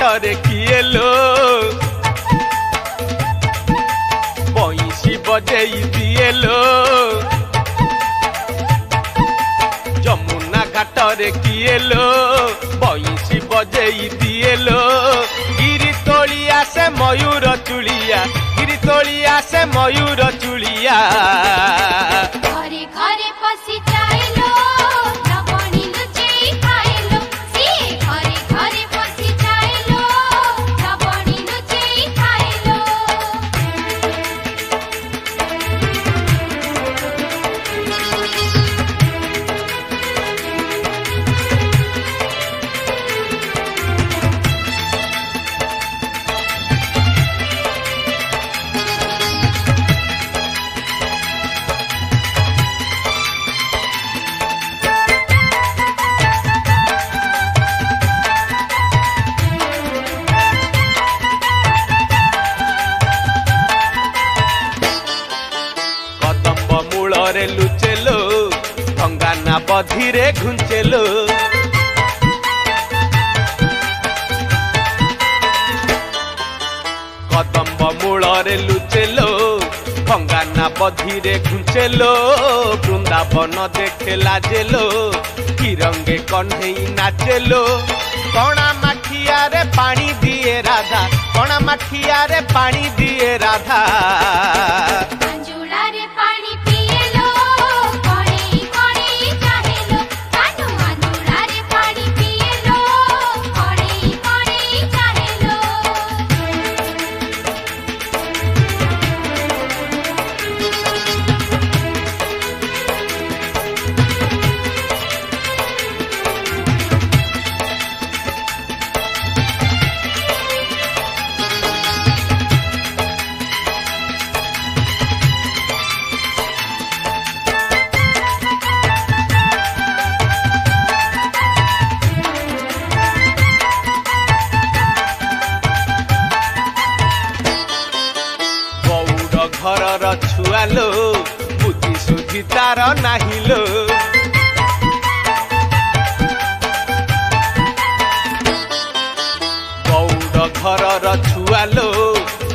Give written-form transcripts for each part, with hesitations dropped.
घाटरे किए लो बंशी बजेई दिए लो जमुना घाटरे किए लो बंशी बजेई दिए लो गिरी तोलिया से मयूर चुलिया गिरी तोलिया से मयूर चुलिया घरे घरे पसी जाइलो लवणी लुचेई खाइलो सिए घरे घरे पसी जाइलो लवणी लुचेई खाइलो मूଳରେ ଲୁଚେଲୋ ଅଙ୍ଗାନା ବଧିରେ ଘୁଞ୍ଚେଲୋ କଦମ୍ବ ମୂଳରେ ଲୁଚେଲୋ ଅଙ୍ଗାନା ବଧିରେ ଘୁଞ୍ଚେଲୋ ବୃନ୍ଦାବନ ଦେଖେ ଲାଜେଲୋ କିରଙ୍ଗେ କହ୍ନେଇ ନାଚେଲୋ କଣା ମାଠିଆରେ ପାଣି ଦିଏ ରାଧା କଣା ମାଠିଆରେ ପାଣି ଦିଏ ରାଧା अंजुलारे पानी पिएलो कोणेई कोणेई चाहेलो कानू अंजुलारे पानी पिएलो कोणेई कोणेई चाहेलो घरर छुआलो बुद्धि सुधि तार नाहिलो गौड़ घरर छुआलो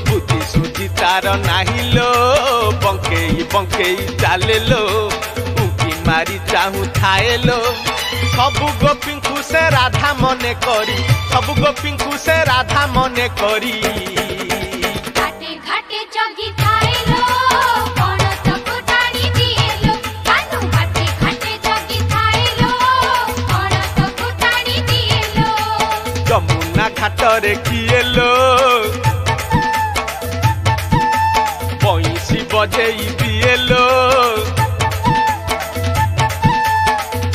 बुद्धि सुधि तार नाहिलो बंकेई बंकेई चालेलो उकी मारी चाहू थाएलो सबु गोपींकु से राधा मने करी सबु गोपींकु से राधा मने करी घाटे घाटे जगी खाइलो कोण तको टाणी दिएलो कानू घाटे घाटे जगी खाइलो कोण तको टाणी दिएलो जमुना घाटरे किएलो बंशी बजेई दिएलो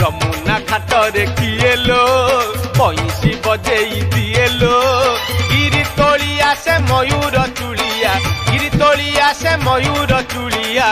जमुना घाटरे किएलो बंशी बजेई दिएलो गिरी तोलिया से मयूर चुलिया गिरी तोलिया से मयूर चुलिया